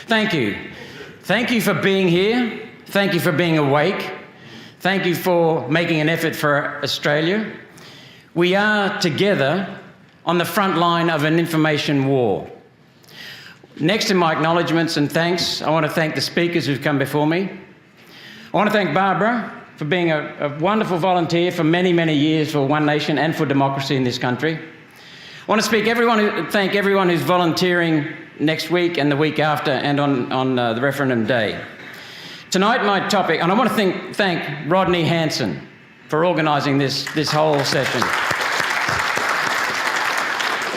Thank you. Thank you for being here. Thank you for being awake. Thank you for making an effort for Australia. We are together on the front line of an information war. Next to my acknowledgements and thanks, I want to thank the speakers who've come before me. I want to thank Barbara for being a wonderful volunteer for many, many years for One Nation and for democracy in this country. I want to thank everyone who's volunteering next week and the week after and on the referendum day. Tonight, my topic, and I want to thank Rodney Hanson for organising this whole session.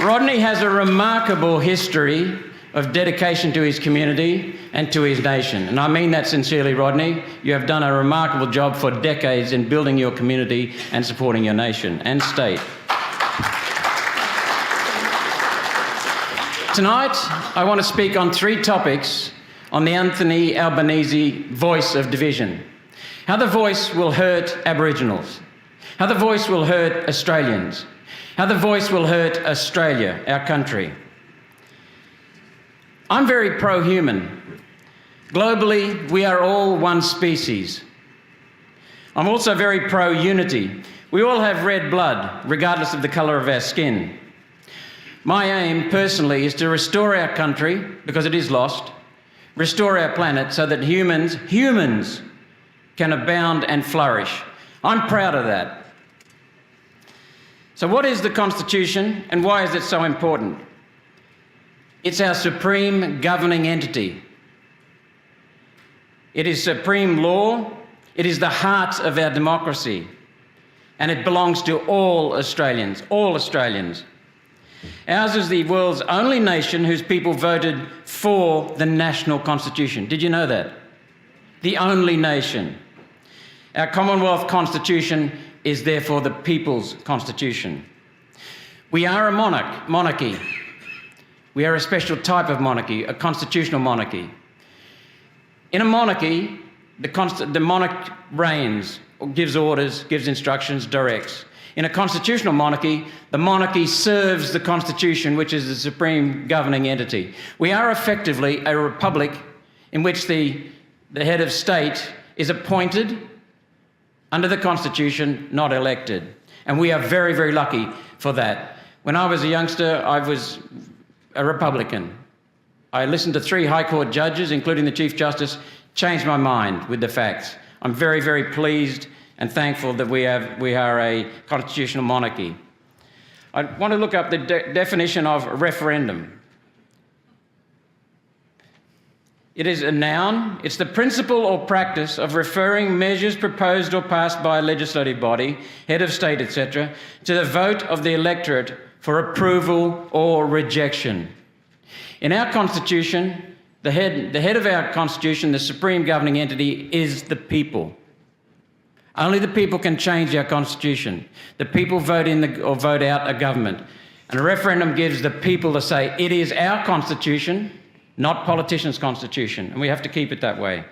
Rodney has a remarkable history of dedication to his community and to his nation. And I mean that sincerely, Rodney. You have done a remarkable job for decades in building your community and supporting your nation and state. Tonight, I want to speak on 3 topics on the Anthony Albanese voice of division. How the voice will hurt Aboriginals. How the voice will hurt Australians. How the voice will hurt Australia, our country. I'm very pro-human. Globally, we are all one species. I'm also very pro-unity. We all have red blood, regardless of the colour of our skin. My aim, personally, is to restore our country, because it is lost, restore our planet so that humans can abound and flourish. I'm proud of that. So what is the Constitution and why is it so important? It's our supreme governing entity. It is supreme law. It is the heart of our democracy. And it belongs to all Australians, all Australians. Ours is the world's only nation whose people voted for the national constitution. Did you know that? The only nation. Our Commonwealth Constitution is therefore the people's constitution. We are a monarchy. We are a special type of monarchy, a constitutional monarchy. In a monarchy, the monarch reigns, gives orders, gives instructions, directs. In a constitutional monarchy, the monarchy serves the Constitution, which is the supreme governing entity. We are effectively a republic in which the head of state is appointed under the Constitution, not elected. And we are very, very lucky for that. When I was a youngster, I was a Republican. I listened to 3 High Court judges, including the Chief Justice, changed my mind with the facts. I'm very, very pleased and thankful that we are a constitutional monarchy. I want to look up the definition of referendum. It is a noun. It's the principle or practice of referring measures proposed or passed by a legislative body, head of state, etc., to the vote of the electorate for approval or rejection. In our Constitution, the head of our Constitution, the supreme governing entity, is the people. Only the people can change our Constitution. The people vote in or vote out a government. And a referendum gives the people to say, it is our Constitution, not politicians' Constitution, and we have to keep it that way.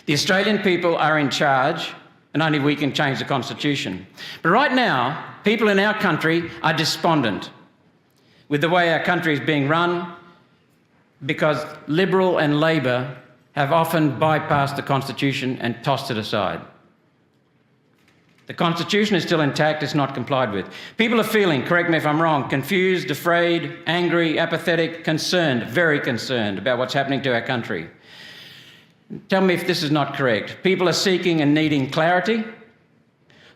The Australian people are in charge, and only we can change the Constitution. But right now, people in our country are despondent with the way our country is being run because Liberal and Labor have often bypassed the Constitution and tossed it aside. The Constitution is still intact, it's not complied with. People are feeling, correct me if I'm wrong, confused, afraid, angry, apathetic, concerned, very concerned about what's happening to our country. Tell me if this is not correct. People are seeking and needing clarity,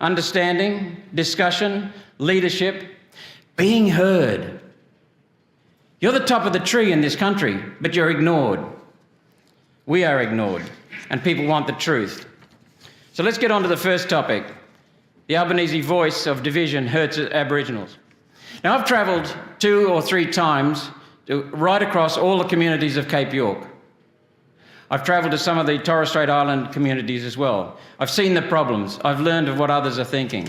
understanding, discussion, leadership, being heard. You're the top of the tree in this country, but you're ignored. We are ignored, and people want the truth. So let's get on to the first topic. The Albanese voice of division hurts Aboriginals. Now, I've travelled 2 or 3 times right across all the communities of Cape York. I've travelled to some of the Torres Strait Island communities as well. I've seen the problems. I've learned of what others are thinking.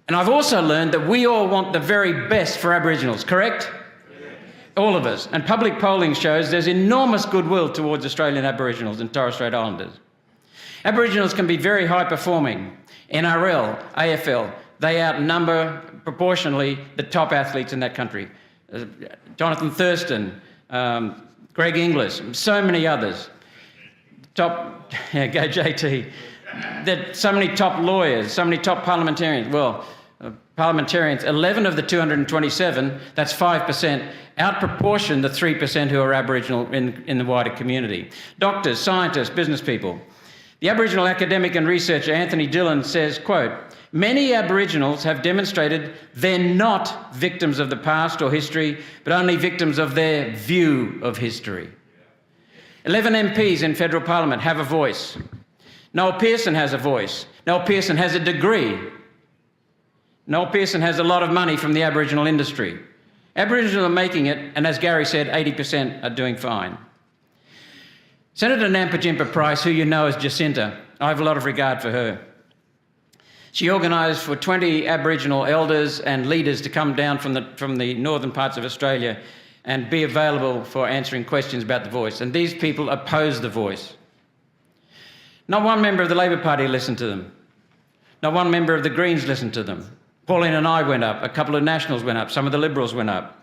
And I've also learned that we all want the very best for Aboriginals, correct? All of us. And public polling shows there's enormous goodwill towards Australian Aboriginals and Torres Strait Islanders. Aboriginals can be very high performing. NRL, AFL, they outnumber proportionally the top athletes in that country. Jonathan Thurston, Greg Inglis, so many others. Yeah, go JT. So many top lawyers, so many top parliamentarians. Well, parliamentarians, 11 of the 227, that's 5%, outproportion the 3% who are Aboriginal in the wider community. Doctors, scientists, business people. The Aboriginal academic and researcher Anthony Dillon says, quote, "Many Aboriginals have demonstrated they're not victims of the past or history, but only victims of their view of history." 11 MPs in federal parliament have a voice. Noel Pearson has a voice. Noel Pearson has a degree. Noel Pearson has a lot of money from the Aboriginal industry. Aboriginals are making it, and as Gary said, 80% are doing fine. Senator Nampijinpa Price, who you know as Jacinta, I have a lot of regard for her. She organised for 20 Aboriginal elders and leaders to come down from the northern parts of Australia and be available for answering questions about the voice. And these people opposed the voice. Not one member of the Labor Party listened to them. Not one member of the Greens listened to them. Pauline and I went up, a couple of Nationals went up, some of the Liberals went up.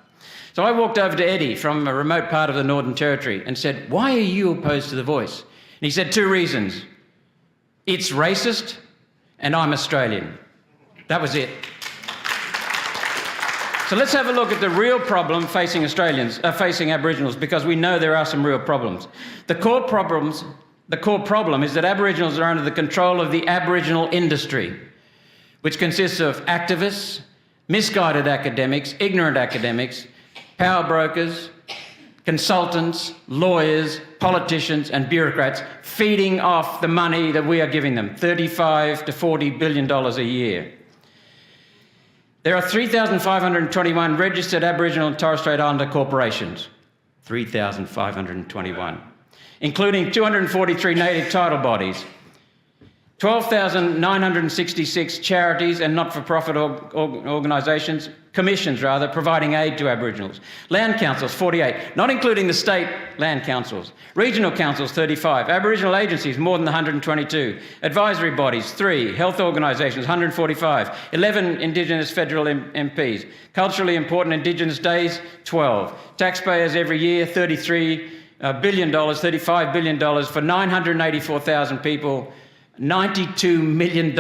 So I walked over to Eddie from a remote part of the Northern Territory and said, "Why are you opposed to the voice?" And he said 2 reasons. It's racist and I'm Australian. That was it. So let's have a look at the real problem facing facing Aboriginals, because we know there are some real problems. The core problem is that Aboriginals are under the control of the Aboriginal Industry, which consists of activists, misguided academics, ignorant academics, power brokers, consultants, lawyers, politicians and bureaucrats feeding off the money that we are giving them, $35 to $40 billion a year. There are 3,521 registered Aboriginal and Torres Strait Islander corporations, 3,521, including 243 native title bodies, 12,966 charities and not-for-profit organisations, commissions rather, providing aid to Aboriginals. Land councils, 48, not including the state land councils. Regional councils, 35. Aboriginal agencies, more than 122. Advisory bodies, 3. Health organisations, 145. 11 Indigenous federal MPs. Culturally important Indigenous days, 12. Taxpayers every year, $33 billion, $35 billion for 984,000 people. $92 million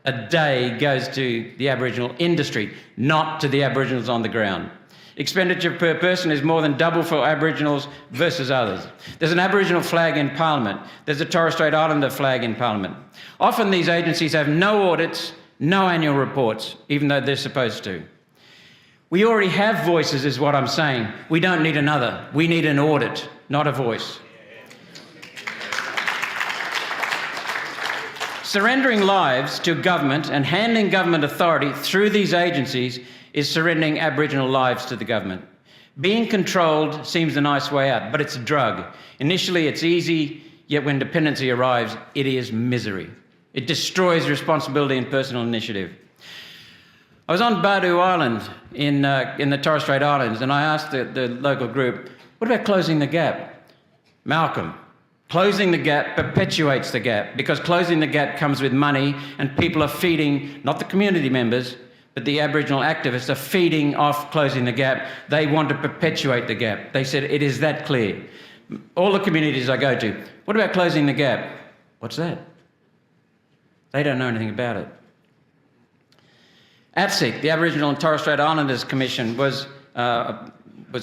a day goes to the Aboriginal industry, not to the Aboriginals on the ground. Expenditure per person is more than double for Aboriginals versus others. There's an Aboriginal flag in Parliament. There's a Torres Strait Islander flag in Parliament. Often these agencies have no audits, no annual reports, even though they're supposed to. We already have voices, is what I'm saying. We don't need another. We need an audit, not a voice. Surrendering lives to government and handing government authority through these agencies is surrendering Aboriginal lives to the government. Being controlled seems a nice way out, but it's a drug. Initially it's easy, yet when dependency arrives, it is misery. It destroys responsibility and personal initiative. I was on Bardu Island in the Torres Strait Islands, and I asked the local group, what about closing the gap? Malcolm, closing the gap perpetuates the gap, because closing the gap comes with money, and people are feeding, not the community members, but the Aboriginal activists are feeding off closing the gap. They want to perpetuate the gap. They said it is that clear. All the communities I go to, what about closing the gap? What's that? They don't know anything about it. ATSIC, the Aboriginal and Torres Strait Islanders Commission, was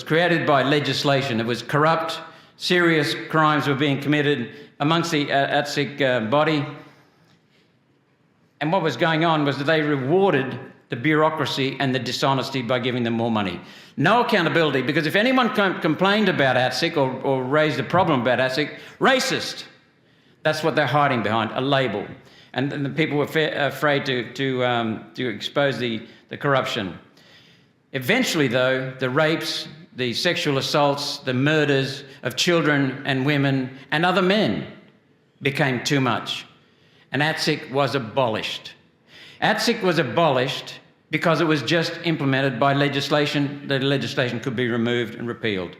created by legislation. It was corrupt. Serious crimes were being committed amongst the ATSIC body. And what was going on was that they rewarded the bureaucracy and the dishonesty by giving them more money. No accountability, because if anyone complained about ATSIC or raised a problem about ATSIC, racist. That's what they're hiding behind, a label. And the people were afraid to expose the corruption. Eventually, though, the rapes, the sexual assaults, the murders of children and women and other men became too much. And ATSIC was abolished. ATSIC was abolished because it was just implemented by legislation. The legislation could be removed and repealed.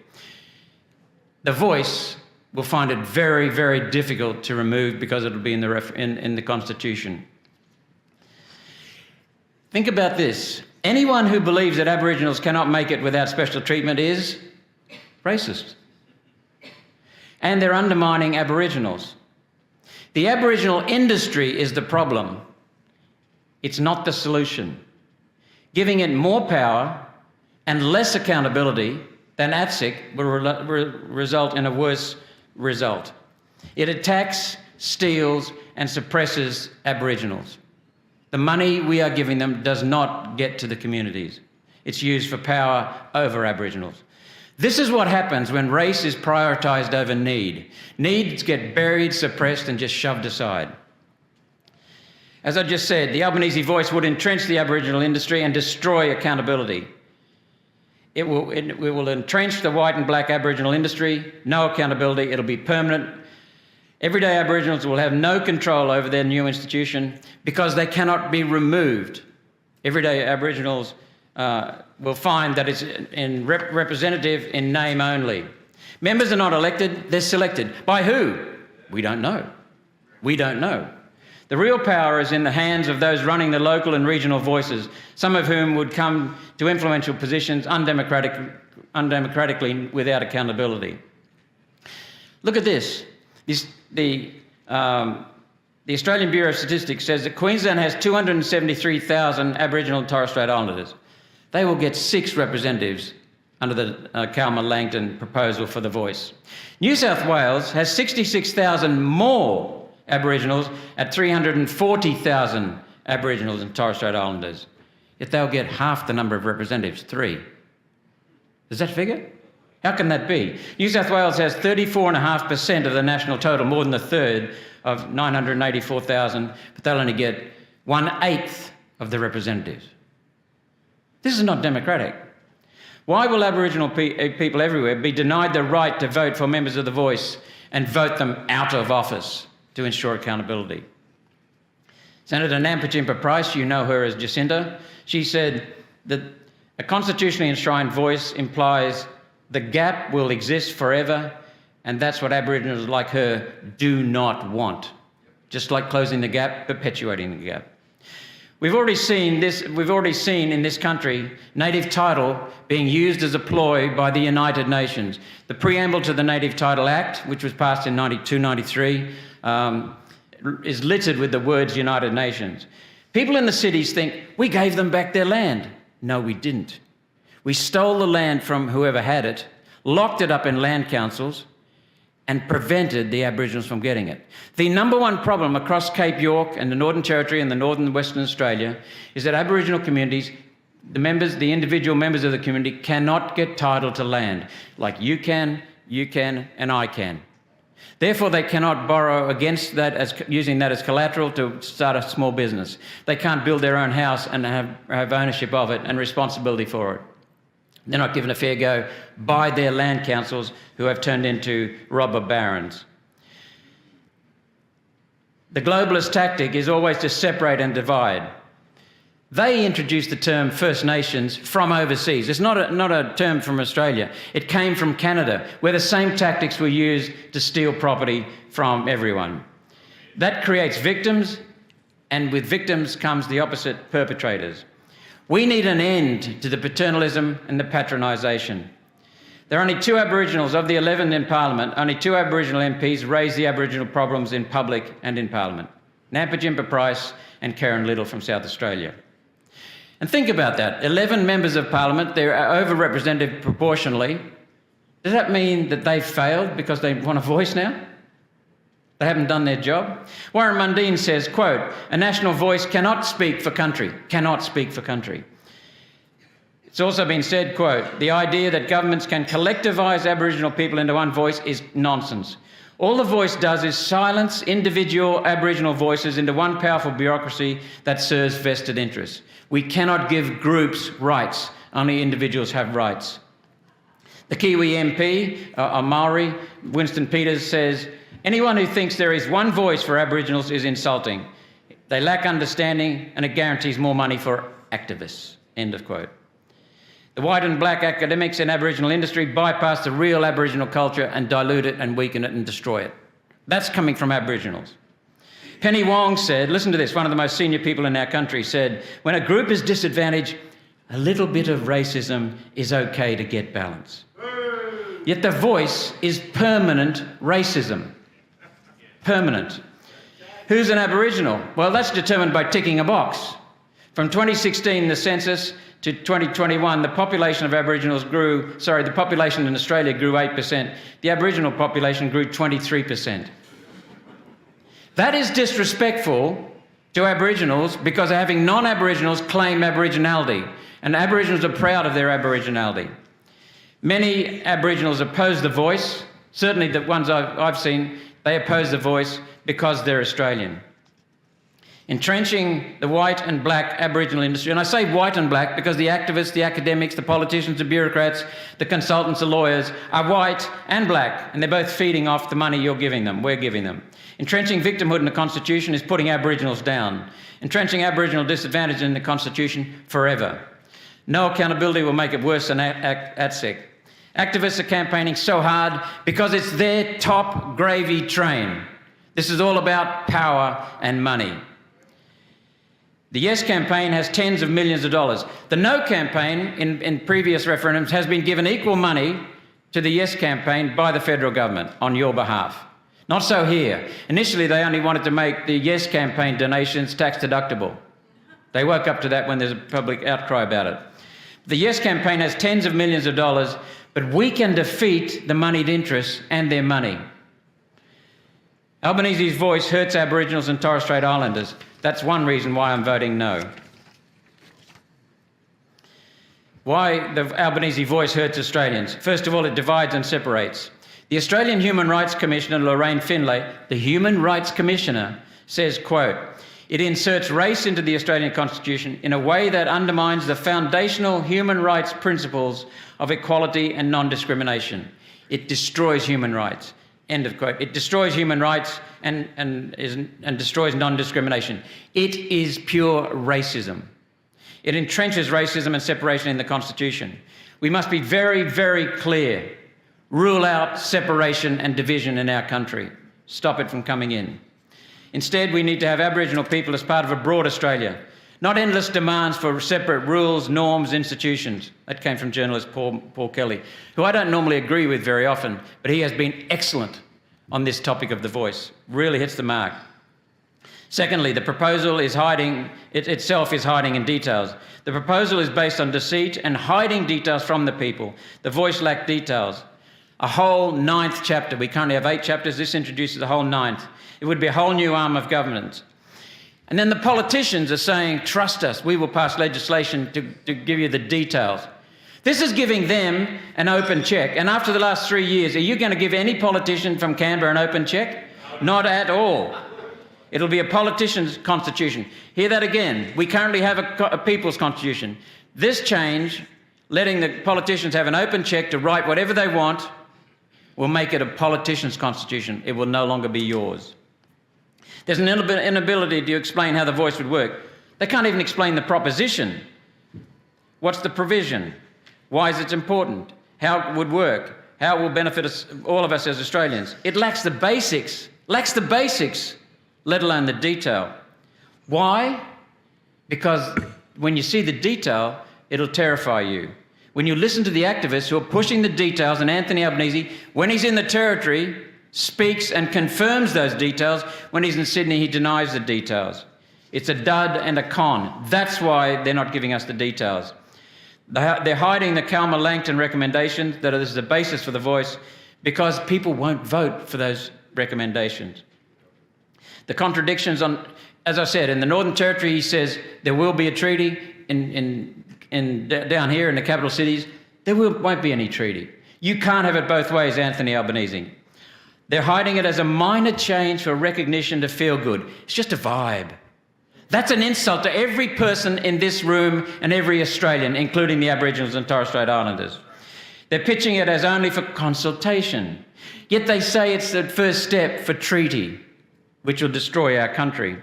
The Voice will find it very, very difficult to remove because it'll be in the Constitution. Think about this. Anyone who believes that Aboriginals cannot make it without special treatment is racist. and they're undermining Aboriginals. The Aboriginal industry is the problem. It's not the solution. Giving it more power and less accountability than ATSIC will result in a worse result. It attacks, steals and suppresses Aboriginals. The money we are giving them does not get to the communities. It's used for power over Aboriginals. This is what happens when race is prioritised over need. Needs get buried, suppressed and just shoved aside. As I just said, the Albanese voice would entrench the Aboriginal industry and destroy accountability. It will entrench the white and black Aboriginal industry, no accountability, it'll be permanent. Everyday Aboriginals will have no control over their new institution because they cannot be removed. Everyday Aboriginals will find that it's representative in name only. Members are not elected, they're selected. By who? We don't know. We don't know. The real power is in the hands of those running the local and regional voices, some of whom would come to influential positions undemocratically without accountability. Look at this. The Australian Bureau of Statistics says that Queensland has 273,000 Aboriginal and Torres Strait Islanders. They will get 6 representatives under the Kalma-Langton proposal for the voice. New South Wales has 66,000 more Aboriginals at 340,000 Aboriginals and Torres Strait Islanders. Yet they'll get half the number of representatives, 3. Does that figure? How can that be? New South Wales has 34.5% of the national total, more than a third of 984,000, but they'll only get 1/8 of the representatives. This is not democratic. Why will Aboriginal people everywhere be denied the right to vote for members of the voice and vote them out of office to ensure accountability? Senator Nampijinpa Price, you know her as Jacinda, she said that a constitutionally enshrined voice implies the gap will exist forever, and that's what Aboriginals like her do not want. Just like closing the gap, perpetuating the gap. We've already seen in this country native title being used as a ploy by the United Nations. The preamble to the Native Title Act, which was passed in 92-93, is littered with the words United Nations. People in the cities think, we gave them back their land. No, we didn't. We stole the land from whoever had it, locked it up in land councils, and prevented the Aboriginals from getting it. The number one problem across Cape York and the Northern Territory and the Northern and Western Australia is that Aboriginal communities, the individual members of the community cannot get title to land, like you can, and I can. Therefore, they cannot borrow against that, using that as collateral to start a small business. They can't build their own house and have ownership of it and responsibility for it. They're not given a fair go by their land councils, who have turned into robber barons. The globalist tactic is always to separate and divide. They introduced the term First Nations from overseas. It's not a term from Australia. It came from Canada, where the same tactics were used to steal property from everyone. That creates victims, and with victims comes the opposite, perpetrators. We need an end to the paternalism and the patronisation. There are only 2 Aboriginals of the 11 in Parliament. Only 2 Aboriginal MPs raise the Aboriginal problems in public and in Parliament. Nampijinpa Price and Karen Little from South Australia. And think about that. 11 members of Parliament, they're overrepresented proportionally. Does that mean that they've failed because they want a voice now? They haven't done their job? Warren Mundine says, quote, a national voice cannot speak for country, cannot speak for country. It's also been said, quote, the idea that governments can collectivise Aboriginal people into one voice is nonsense. All the voice does is silence individual Aboriginal voices into one powerful bureaucracy that serves vested interests. We cannot give groups rights, only individuals have rights. The Kiwi MP, a Maori, Winston Peters, says, anyone who thinks there is one voice for Aboriginals is insulting. They lack understanding and it guarantees more money for activists. End of quote. The white and black academics in Aboriginal industry bypass the real Aboriginal culture and dilute it and weaken it and destroy it. That's coming from Aboriginals. Penny Wong said, listen to this, one of the most senior people in our country said, when a group is disadvantaged, a little bit of racism is okay to get balance. Yet the voice is permanent racism. Permanent. Who's an Aboriginal? Well, that's determined by ticking a box. From 2016, the census, to 2021, the population of Aboriginals the population in Australia grew 8%. The Aboriginal population grew 23%. That is disrespectful to Aboriginals because they're having non-Aboriginals claim Aboriginality, and Aboriginals are proud of their Aboriginality. Many Aboriginals oppose the voice. Certainly the ones I've seen, they oppose the voice because they're Australian. Entrenching the white and black Aboriginal industry, and I say white and black because the activists, the academics, the politicians, the bureaucrats, the consultants, the lawyers are white and black, and they're both feeding off the money you're giving them, we're giving them. Entrenching victimhood in the Constitution is putting Aboriginals down. Entrenching Aboriginal disadvantage in the Constitution forever. No accountability will make it worse than ATSEC. Activists are campaigning so hard because it's their top gravy train. This is all about power and money. The Yes campaign has tens of millions of dollars. The No campaign in previous referendums has been given equal money to the Yes campaign by the federal government on your behalf. Not so here. Initially, they only wanted to make the Yes campaign donations tax deductible. They woke up to that when there's a public outcry about it. The Yes campaign has tens of millions of dollars, but we can defeat the moneyed interests and their money. Albanese's voice hurts Aboriginals and Torres Strait Islanders. That's one reason why I'm voting no. Why the Albanese voice hurts Australians? First of all, it divides and separates. The Australian Human Rights Commissioner, Lorraine Finlay, the Human Rights Commissioner, says, quote, "It inserts race into the Australian Constitution in a way that undermines the foundational human rights principles of equality and non-discrimination. It destroys human rights." End of quote. It destroys human rights and destroys non-discrimination. It is pure racism. It entrenches racism and separation in the Constitution. We must be very, very clear. Rule out separation and division in our country. Stop it from coming in. Instead, we need to have Aboriginal people as part of a broad Australia, not endless demands for separate rules, norms, institutions. That came from journalist Paul Kelly, who I don't normally agree with very often, but he has been excellent on this topic of the voice. Really hits the mark. Secondly, the proposal is itself is hiding in details. The proposal is based on deceit and hiding details from the people. The voice lacked details. A whole 9th chapter. We currently have 8 chapters. This introduces a whole 9th. It would be a whole new arm of government. And then the politicians are saying, trust us, we will pass legislation to give you the details. This is giving them an open check. And after the last 3 years, are you going to give any politician from Canberra an open check? Not at all. It'll be a politician's constitution. Hear that again. We currently have a people's constitution. This change, letting the politicians have an open check to write whatever they want, will make it a politician's constitution. It will no longer be yours. There's an inability to explain how the voice would work. They can't even explain the proposition. What's the provision? Why is it important? How it would work? How it will benefit us, all of us as Australians? It lacks the basics, let alone the detail. Why? Because when you see the detail, it'll terrify you. When you listen to the activists who are pushing the details, and Anthony Albanese, when he's in the territory, speaks and confirms those details. When he's in Sydney, he denies the details. It's a dud and a con. That's why they're not giving us the details. They're hiding the Calma-Langton recommendations that is the basis for the voice because people won't vote for those recommendations. The contradictions on, as I said, in the Northern Territory, he says there will be a treaty. Down here in the capital cities, there won't be any treaty. You can't have it both ways, Anthony Albanese. They're hiding it as a minor change for recognition to feel good. It's just a vibe. That's an insult to every person in this room and every Australian, including the Aboriginals and Torres Strait Islanders. They're pitching it as only for consultation. Yet they say it's the first step for treaty, which will destroy our country.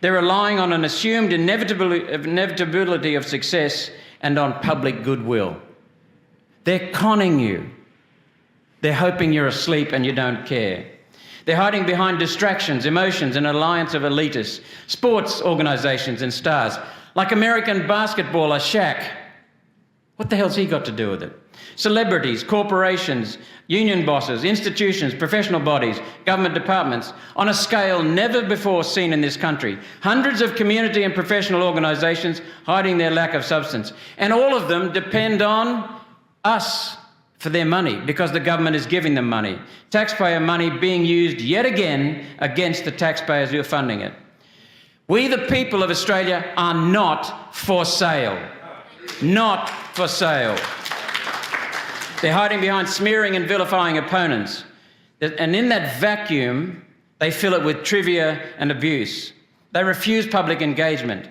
They're relying on an assumed inevitability of success and on public goodwill. They're conning you. They're hoping you're asleep and you don't care. They're hiding behind distractions, emotions, and an alliance of elitists, sports organisations and stars, like American basketballer Shaq. What the hell's he got to do with it? Celebrities, corporations, union bosses, institutions, professional bodies, government departments, on a scale never before seen in this country. Hundreds of community and professional organisations hiding their lack of substance. And all of them depend on us for their money because the government is giving them money. Taxpayer money being used yet again against the taxpayers who are funding it. We, the people of Australia, are not for sale. Not for sale. They're hiding behind smearing and vilifying opponents. And in that vacuum, they fill it with trivia and abuse. They refuse public engagement.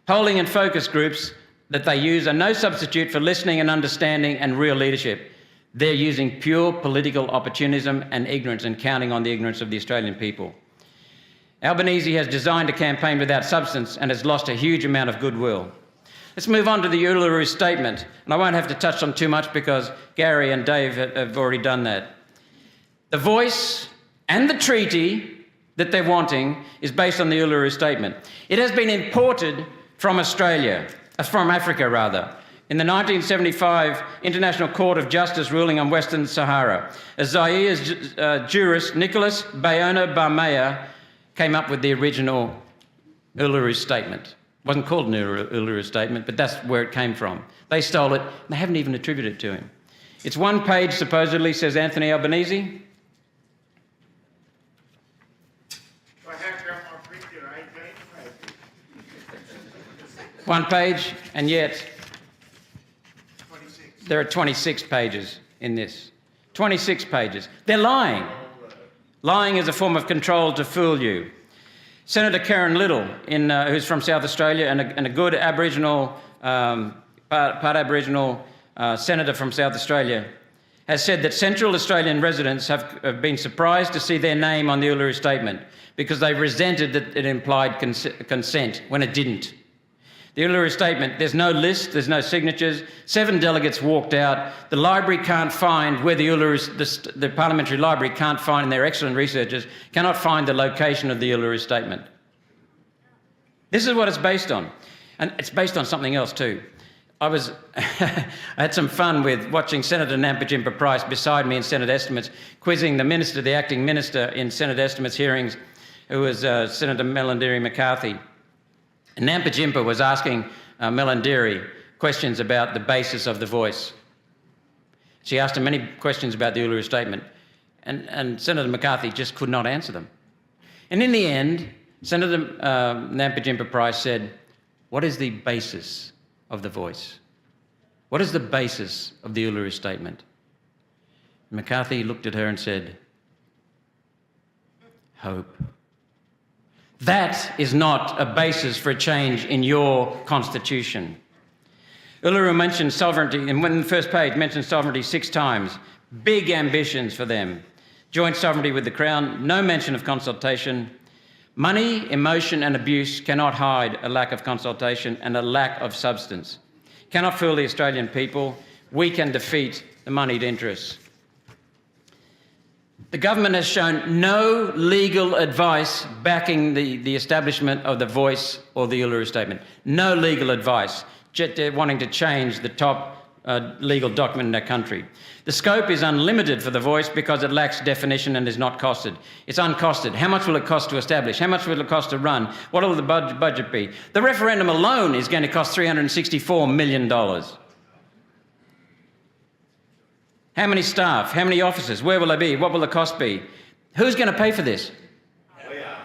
Polling and focus groups that they use are no substitute for listening and understanding and real leadership. They're using pure political opportunism and ignorance and counting on the ignorance of the Australian people. Albanese has designed a campaign without substance and has lost a huge amount of goodwill. Let's move on to the Uluru Statement, and I won't have to touch on too much because Gary and Dave have already done that. The voice and the treaty that they're wanting is based on the Uluru Statement. It has been imported from Australia, from Africa rather, in the 1975 International Court of Justice ruling on Western Sahara. As Zaire's jurist Nicholas Bayona Barmea came up with the original Uluru Statement. It wasn't called an Uluru Statement, but that's where it came from. They stole it, and they haven't even attributed it to him. It's one page, supposedly, says Anthony Albanese. One page, and yet 26. There are 26 pages in this. 26 pages. They're lying. Lying is a form of control to fool you. Senator Karen Little, who's from South Australia and a good Aboriginal, part Aboriginal senator from South Australia, has said that Central Australian residents have been surprised to see their name on the Uluru Statement because they resented that it implied consent when it didn't. The Uluru Statement, there's no list, there's no signatures. 7 delegates walked out. The library can't find where the Parliamentary Library can't find, and their excellent researchers cannot find the location of the Uluru Statement. This is what it's based on. And it's based on something else too. I had some fun with watching Senator Nampijinpa Price beside me in Senate estimates, quizzing the acting minister in Senate estimates hearings, who was Senator Melandiri McCarthy. And Nampijinpa was asking Melandiri questions about the basis of the voice. She asked him many questions about the Uluru Statement, and Senator McCarthy just could not answer them. And in the end, Senator Nampijinpa Price said, "What is the basis of the voice? What is the basis of the Uluru Statement?" McCarthy looked at her and said, "Hope." That is not a basis for a change in your constitution. Uluru mentions sovereignty, and when the first page mentions sovereignty 6 times. Big ambitions for them. Joint sovereignty with the Crown, no mention of consultation. Money, emotion and abuse cannot hide a lack of consultation and a lack of substance. Cannot fool the Australian people. We can defeat the moneyed interests. The government has shown no legal advice backing the establishment of the voice or the Uluru Statement. No legal advice, wanting to change the top legal document in our country. The scope is unlimited for the voice because it lacks definition and is not costed. It's uncosted. How much will it cost to establish? How much will it cost to run? What will the budget be? The referendum alone is going to cost $364 million. How many staff? How many officers? Where will they be? What will the cost be? Who's going to pay for this? We are.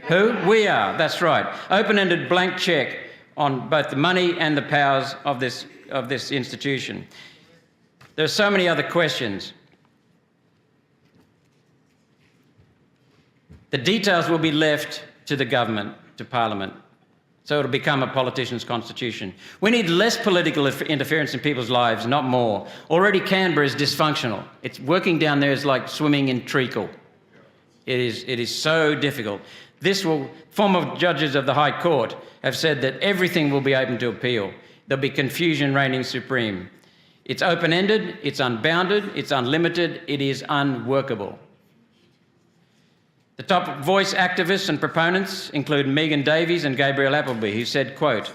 Who? We are, that's right. Open-ended blank cheque on both the money and the powers of this institution. There are so many other questions. The details will be left to the government, to Parliament. So it'll become a politician's constitution. We need less political interference in people's lives, not more. Already Canberra is dysfunctional. It's working down there is like swimming in treacle. It is so difficult. Former judges of the High Court have said that everything will be open to appeal. There'll be confusion reigning supreme. It's open-ended, it's unbounded, it's unlimited, it is unworkable. The top voice activists and proponents include Megan Davies and Gabriel Appleby, who said, quote,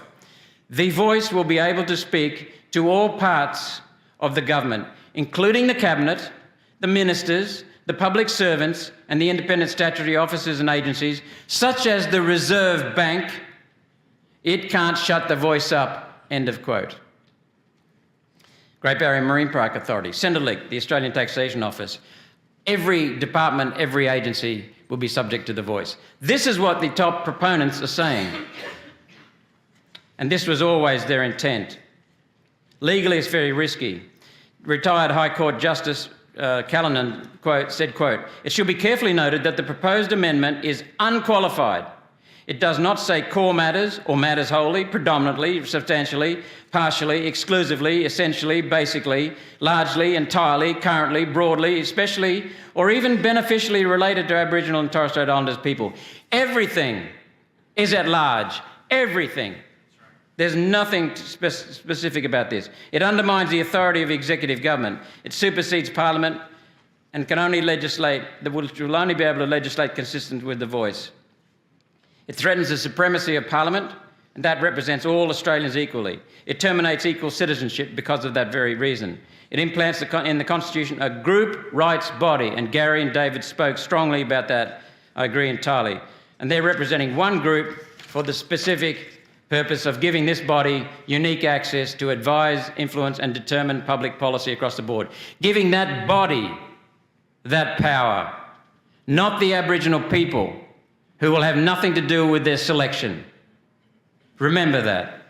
The voice will be able to speak to all parts of the government, including the cabinet, the ministers, the public servants and the independent statutory officers and agencies, such as the Reserve Bank. It can't shut the voice up, end of quote. Great Barrier Marine Park Authority, Centrelink, the Australian Taxation Office. Every department, every agency will be subject to the voice. This is what the top proponents are saying. And this was always their intent. Legally, it's very risky. Retired High Court Justice Callanan said, quote, "It should be carefully noted that the proposed amendment is unqualified. It does not say core matters or matters wholly, predominantly, substantially, partially, exclusively, essentially, basically, largely, entirely, currently, broadly, especially, or even beneficially related to Aboriginal and Torres Strait Islanders people. Everything is at large. Everything. There's nothing specific about this. It undermines the authority of executive government. It supersedes Parliament and can only legislate, will only be able to legislate consistent with the voice. It threatens the supremacy of Parliament, and that represents all Australians equally. It terminates equal citizenship because of that very reason. It implants in the Constitution a group rights body, and Gary and David spoke strongly about that. I agree entirely. And they're representing one group for the specific purpose of giving this body unique access to advise, influence and determine public policy across the board. Giving that body that power, not the Aboriginal people, who will have nothing to do with their selection. Remember that.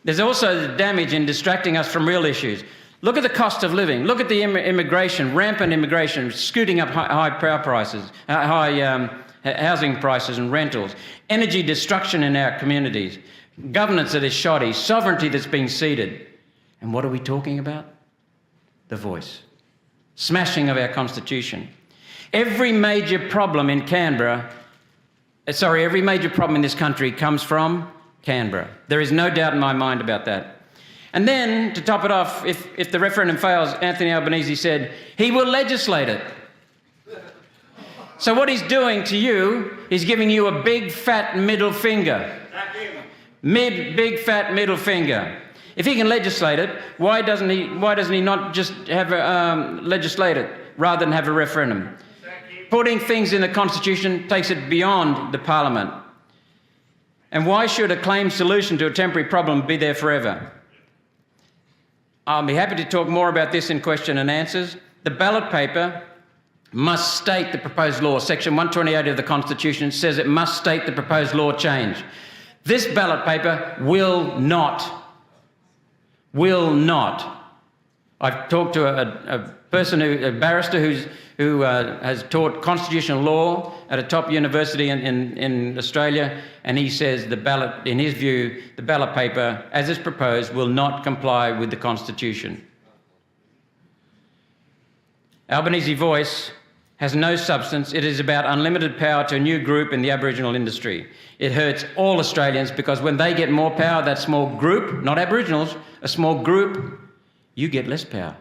There's also the damage in distracting us from real issues. Look at the cost of living. Look at the immigration, rampant immigration, scooting up high power prices, housing prices and rentals, energy destruction in our communities, governance that is shoddy, sovereignty that's being ceded. And what are we talking about? The voice. Smashing of our constitution. Every major problem in every major problem in this country comes from Canberra. There is no doubt in my mind about that. And then, to top it off, if the referendum fails, Anthony Albanese said he will legislate it. So what he's doing to you is giving you a big fat middle finger. Big fat middle finger. If he can legislate it, why doesn't he not just have legislate it rather than have a referendum? Putting things in the Constitution takes it beyond the Parliament. And why should a claimed solution to a temporary problem be there forever? I'll be happy to talk more about this in question and answers. The ballot paper must state the proposed law. Section 128 of the Constitution says it must state the proposed law change. This ballot paper will not. I've talked to a barrister who has taught constitutional law at a top university in Australia, and he says in his view, the ballot paper, as is proposed, will not comply with the Constitution. Albanese voice has no substance. It is about unlimited power to a new group in the Aboriginal industry. It hurts all Australians because when they get more power, that small group, not Aboriginals, a small group, you get less power.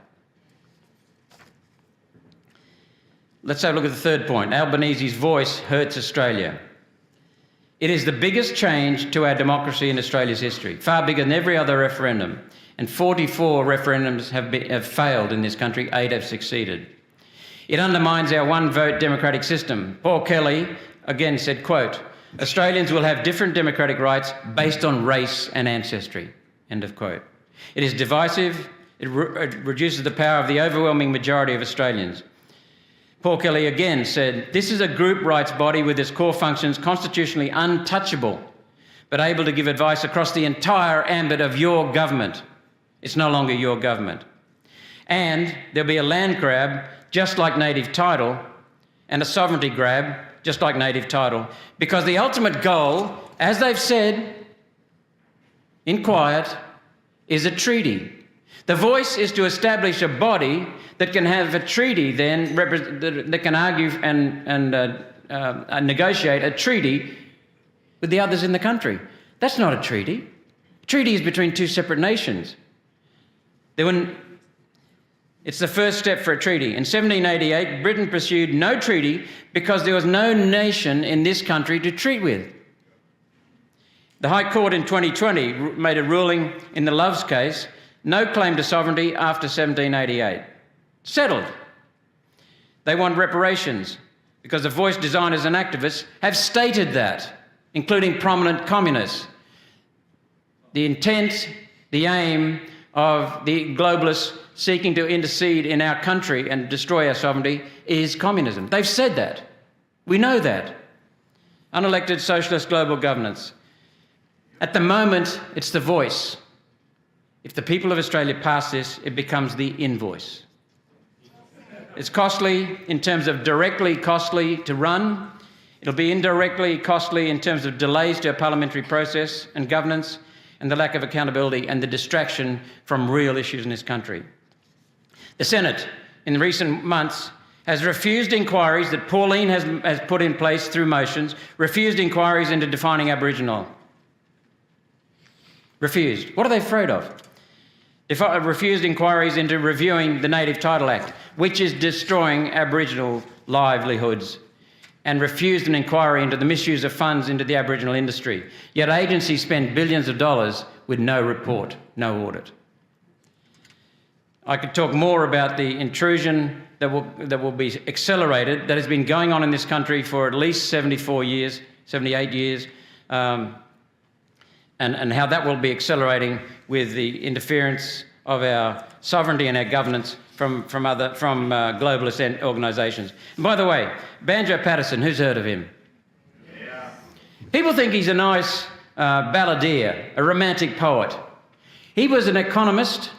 Let's have a look at the third point. Albanese's voice hurts Australia. It is the biggest change to our democracy in Australia's history, far bigger than every other referendum. And 44 referendums have failed in this country, 8 have succeeded. It undermines our one-vote democratic system. Paul Kelly again said, quote, "Australians will have different democratic rights based on race and ancestry," end of quote. It is divisive. It reduces the power of the overwhelming majority of Australians. Paul Kelly again said, "This is a group rights body with its core functions constitutionally untouchable, but able to give advice across the entire ambit of your government." It's no longer your government. And there'll be a land grab, just like native title, and a sovereignty grab, just like native title, because the ultimate goal, as they've said, in quiet, is a treaty. The voice is to establish a body that can have a treaty then, that can argue and negotiate a treaty with the others in the country. That's not a treaty. A treaty is between two separate nations. It's the first step for a treaty. In 1788, Britain pursued no treaty because there was no nation in this country to treat with. The High Court in 2020 made a ruling in the Loves case, no claim to sovereignty after 1788. Settled. They want reparations because the voice designers and activists have stated that, including prominent communists. The intent, the aim of the globalists seeking to intercede in our country and destroy our sovereignty is communism. They've said that. We know that. Unelected socialist global governance. At the moment, it's the voice. If the people of Australia pass this, it becomes the invoice. It's costly in terms of directly costly to run. It'll be indirectly costly in terms of delays to our parliamentary process and governance and the lack of accountability and the distraction from real issues in this country. The Senate, in recent months, has refused inquiries that Pauline has put in place through motions, refused inquiries into defining Aboriginal. Refused. What are they afraid of? Refused inquiries into reviewing the Native Title Act, which is destroying Aboriginal livelihoods, and refused an inquiry into the misuse of funds into the Aboriginal industry. Yet agencies spend billions of dollars with no report, no audit. I could talk more about the intrusion that will be accelerated, that has been going on in this country for at least 74 years, 78 years, and how that will be accelerating with the interference of our sovereignty and our governance from globalist organisations. And by the way, Banjo Patterson, who's heard of him? Yeah. People think he's a nice balladeer, a romantic poet. He was an economist,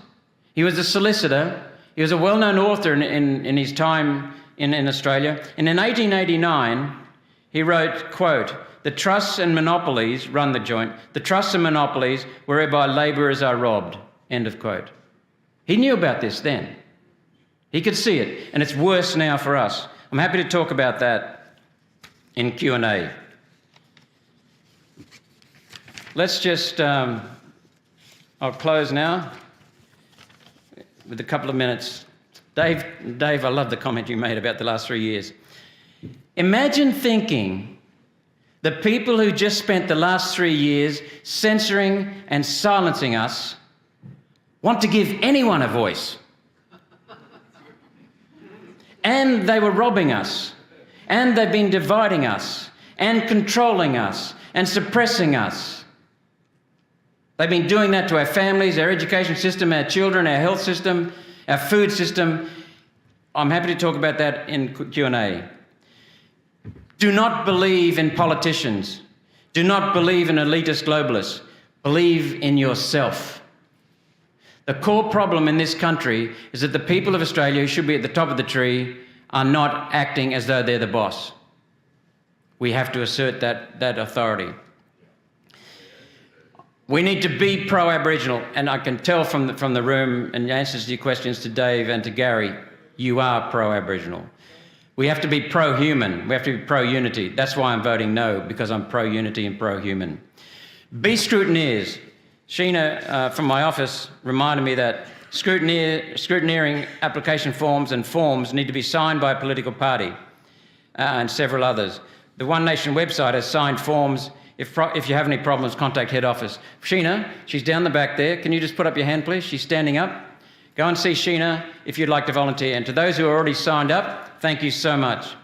he was a solicitor, he was a well-known author in his time in Australia. And in 1889, he wrote, quote, "The trusts and monopolies run the joint. The trusts and monopolies whereby labourers are robbed." End of quote. He knew about this then. He could see it, and it's worse now for us. I'm happy to talk about that in Q&A. Let's just, I'll close now with a couple of minutes. Dave, I love the comment you made about the last 3 years. Imagine thinking the people who just spent the last 3 years censoring and silencing us want to give anyone a voice. And they were robbing us. And they've been dividing us and controlling us and suppressing us. They've been doing that to our families, our education system, our children, our health system, our food system. I'm happy to talk about that in Q&A. Do not believe in politicians. Do not believe in elitist globalists. Believe in yourself. The core problem in this country is that the people of Australia, who should be at the top of the tree, are not acting as though they're the boss. We have to assert that authority. We need to be pro-Aboriginal, and I can tell from the room and answers to your questions to Dave and to Gary, you are pro-Aboriginal. We have to be pro-human. We have to be pro-unity. That's why I'm voting no, because I'm pro-unity and pro-human. Be scrutineers. Sheena from my office reminded me that scrutineering application forms and forms need to be signed by a political party and several others. The One Nation website has signed forms. If you have any problems, contact head office. Sheena, she's down the back there. Can you just put up your hand, please? She's standing up. Go and see Sheena if you'd like to volunteer. And to those who are already signed up, thank you so much.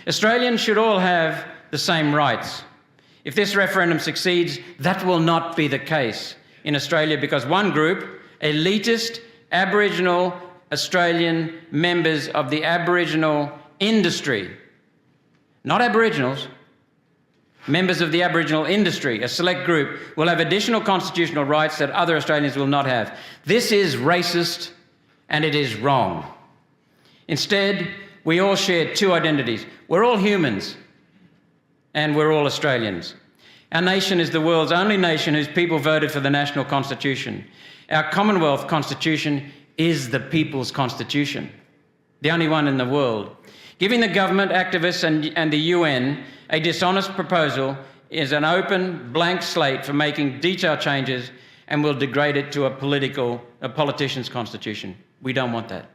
Australians should all have the same rights. If this referendum succeeds, that will not be the case in Australia, because one group, elitist Aboriginal Australian members of the Aboriginal industry, not Aboriginals, members of the Aboriginal industry, a select group, will have additional constitutional rights that other Australians will not have. This is racist and it is wrong. Instead, we all share two identities. We're all humans and we're all Australians. Our nation is the world's only nation whose people voted for the national constitution. Our Commonwealth constitution is the people's constitution, the only one in the world. Giving the government, activists and the UN a dishonest proposal is an open, blank slate for making detailed changes and will degrade it to a politician's constitution. We don't want that.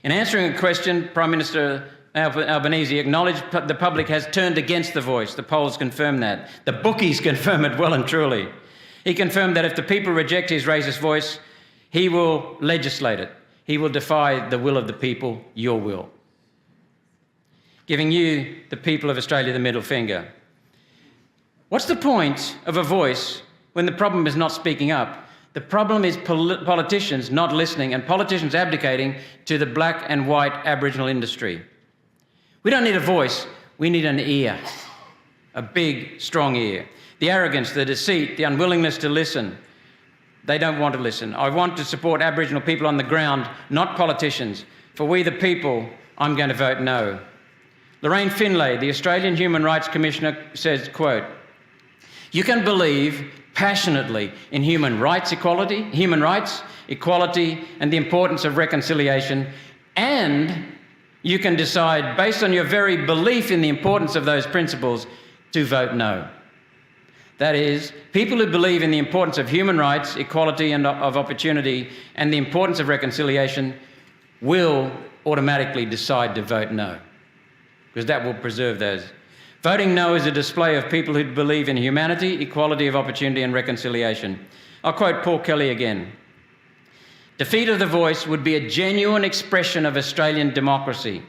In answering a question, Prime Minister Albanese acknowledged the public has turned against the voice. The polls confirm that. The bookies confirm it well and truly. He confirmed that if the people reject his racist voice, he will legislate it. He will defy the will of the people, your will. Giving you, the people of Australia, the middle finger. What's the point of a voice when the problem is not speaking up? The problem is politicians not listening and politicians abdicating to the black and white Aboriginal industry. We don't need a voice, we need an ear. A big, strong ear. The arrogance, the deceit, the unwillingness to listen. They don't want to listen. I want to support Aboriginal people on the ground, not politicians. For we the people, I'm going to vote no. Lorraine Finlay, the Australian Human Rights Commissioner, says, quote, "You can believe passionately in human rights, equality, and the importance of reconciliation, and you can decide, based on your very belief in the importance of those principles, to vote no." That is, people who believe in the importance of human rights, equality and of opportunity, and the importance of reconciliation will automatically decide to vote no, because that will preserve those. Voting no is a display of people who believe in humanity, equality of opportunity and reconciliation. I'll quote Paul Kelly again. "Defeat of the voice would be a genuine expression of Australian democracy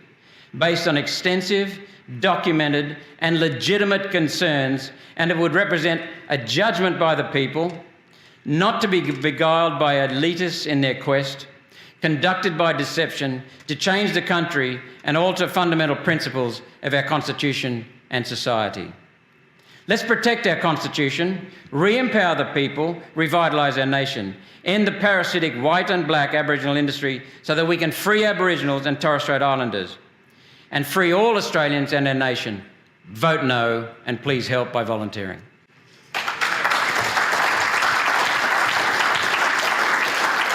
based on extensive, documented and legitimate concerns, and it would represent a judgment by the people, not to be beguiled by elitists in their quest, conducted by deception, to change the country and alter fundamental principles of our Constitution and society. Let's protect our Constitution, re-empower the people, revitalise our nation, end the parasitic white and black Aboriginal industry so that we can free Aboriginals and Torres Strait Islanders, and free all Australians and our nation. Vote no, and please help by volunteering."